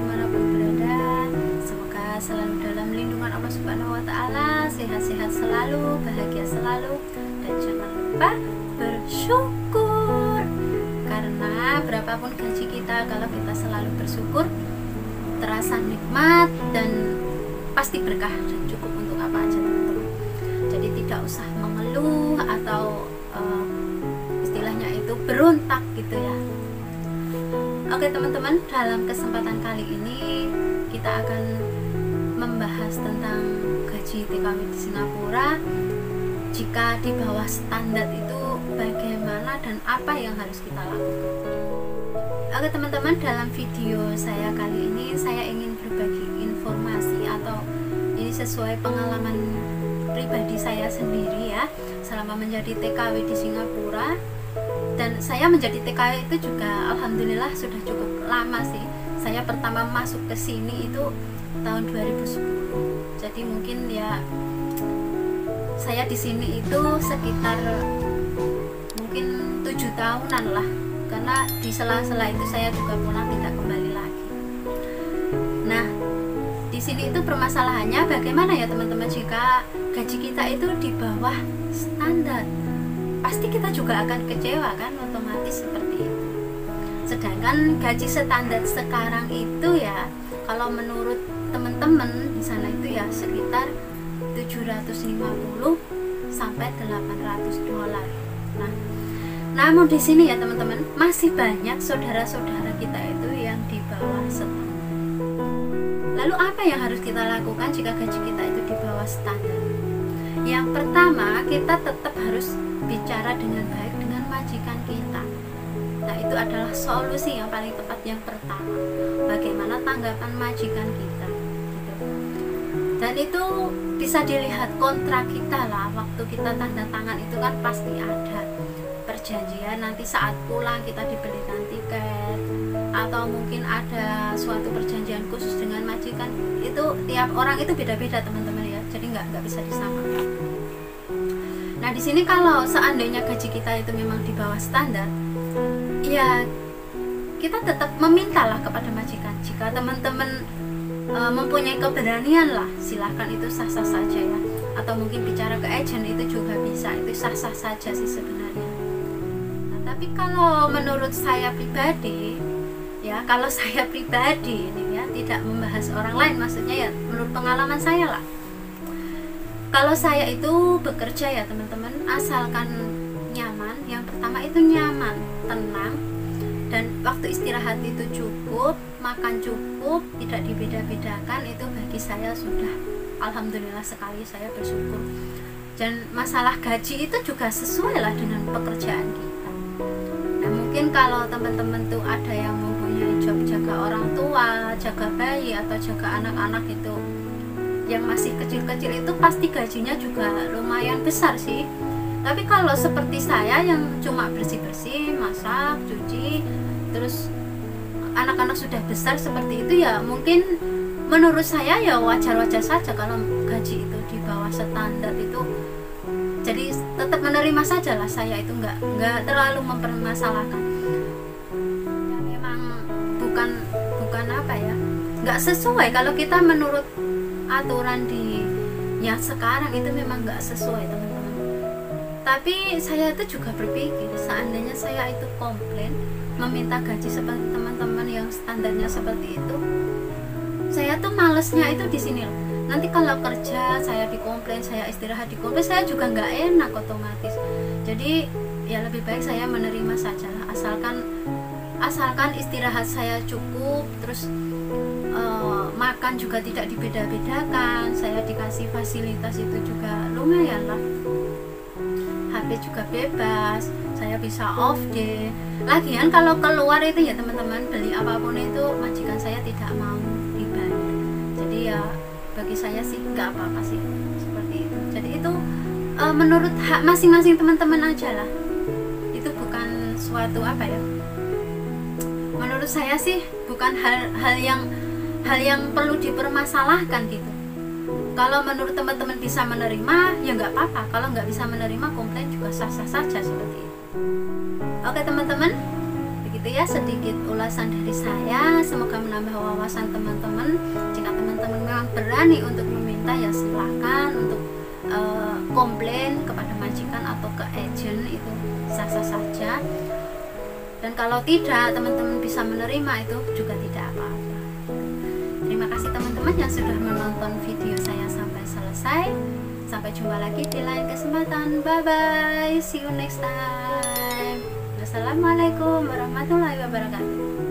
dimanapun berada. Semoga selalu dalam lindungan Allah Subhanahu wa Ta'ala, sehat-sehat selalu, bahagia selalu, dan jangan lupa bersyukur. Karena berapapun gaji kita, kalau kita selalu bersyukur, terasa nikmat dan pasti berkah dan cukup untuk apa aja, teman-teman. Jadi tidak usah mengeluh atau istilahnya itu berontak gitu ya. Oke teman-teman, dalam kesempatan kali ini kita akan membahas tentang gaji TKW di Singapura. Jika di bawah standar itu bagaimana dan apa yang harus kita lakukan. Oke teman-teman, dalam video saya kali ini saya ingin berbagi informasi atau ini sesuai pengalaman pribadi saya sendiri ya, selama menjadi TKW di Singapura. Dan saya menjadi TKW itu juga alhamdulillah sudah cukup lama sih. Saya pertama masuk ke sini itu tahun 2010. Jadi mungkin ya saya di sini itu sekitar mungkin 7 tahunan lah. Karena di sela-sela itu saya juga pulang tidak kembali lagi. Nah, di sini itu permasalahannya bagaimana ya teman-teman, jika gaji kita itu di bawah standar, pasti kita juga akan kecewa kan, otomatis seperti itu. Sedangkan gaji standar sekarang itu ya, kalau menurut teman-teman di sana itu ya sekitar 750 sampai 800 dolar. Nah, namun di sini ya teman-teman, masih banyak saudara-saudara kita itu yang di bawah standar. Lalu apa yang harus kita lakukan jika gaji kita itu di bawah standar? Yang pertama, kita tetap harus bicara dengan baik dengan majikan kita. Nah, itu adalah solusi yang paling tepat yang pertama. Bagaimana tanggapan majikan kita gitu. Dan itu bisa dilihat kontrak kita lah, waktu kita tanda tangan itu kan pasti ada perjanjian, nanti saat pulang kita dibelikan tiket, atau mungkin ada suatu perjanjian khusus dengan majikan. Itu tiap orang itu beda-beda teman-teman ya, jadi nggak bisa disamakan. Nah di sini kalau seandainya gaji kita itu memang di bawah standar, ya kita tetap memintalah kepada majikan. Jika teman-teman mempunyai keberanian lah, silahkan, itu sah-sah saja ya. Atau mungkin bicara ke agent itu juga bisa, itu sah-sah saja sih sebenarnya. Nah, tapi kalau menurut saya pribadi ya, kalau saya pribadi ini ya, tidak membahas orang lain, maksudnya ya menurut pengalaman saya lah. Kalau saya itu bekerja ya teman-teman, asalkan nyaman. Yang pertama itu nyaman, tenang, dan waktu istirahat itu cukup, makan cukup, tidak dibeda-bedakan, itu bagi saya sudah alhamdulillah sekali, saya bersyukur. Dan masalah gaji itu juga sesuai lah dengan pekerjaan kita. Nah mungkin kalau teman-teman tuh ada yang mempunyai job jaga orang tua, jaga bayi, atau jaga anak-anak itu yang masih kecil-kecil, itu pasti gajinya juga lumayan besar sih. Tapi kalau seperti saya yang cuma bersih-bersih, masak, cuci, terus anak-anak sudah besar seperti itu ya, mungkin menurut saya ya wajar-wajar saja kalau gaji itu di bawah standar itu. Jadi tetap menerima saja lah, saya itu nggak terlalu mempermasalahkan. Ya memang bukan apa ya, nggak sesuai kalau kita menurut aturan di yang sekarang itu, memang nggak sesuai teman-teman. Tapi saya itu juga berpikir, seandainya saya itu komplain meminta gaji seperti teman-teman yang standarnya seperti itu, saya tuh malesnya itu di sini loh. Nanti kalau kerja saya dikomplain, saya istirahat dikomplain, saya juga nggak enak otomatis. Jadi ya lebih baik saya menerima saja lah, asalkan istirahat saya cukup, terus makan juga tidak dibeda-bedakan, saya dikasih fasilitas itu juga lumayan lah. HP juga bebas, saya bisa off day. Lagian kalau keluar itu ya teman-teman, beli apapun itu majikan saya tidak mau dibayar. Jadi ya bagi saya sih nggak apa-apa sih seperti itu. Jadi itu menurut hak masing-masing teman-teman aja lah. Itu bukan suatu apa ya, menurut saya sih bukan hal yang perlu dipermasalahkan gitu. Kalau menurut teman-teman bisa menerima ya nggak apa-apa, kalau nggak bisa menerima komplain juga sah-sah saja seperti itu. Oke teman-teman, begitu itu ya sedikit ulasan dari saya, semoga menambah wawasan teman-teman. Jika teman-teman memang berani untuk meminta, ya silahkan untuk komplain kepada majikan atau ke agent, itu sah-sah saja. Dan kalau tidak, teman-teman bisa menerima, itu juga tidak apa-apa. Terima kasih teman-teman yang sudah menonton video saya sampai selesai. Sampai jumpa lagi di lain kesempatan. Bye bye, see you next time. Wassalamualaikum warahmatullahi wabarakatuh.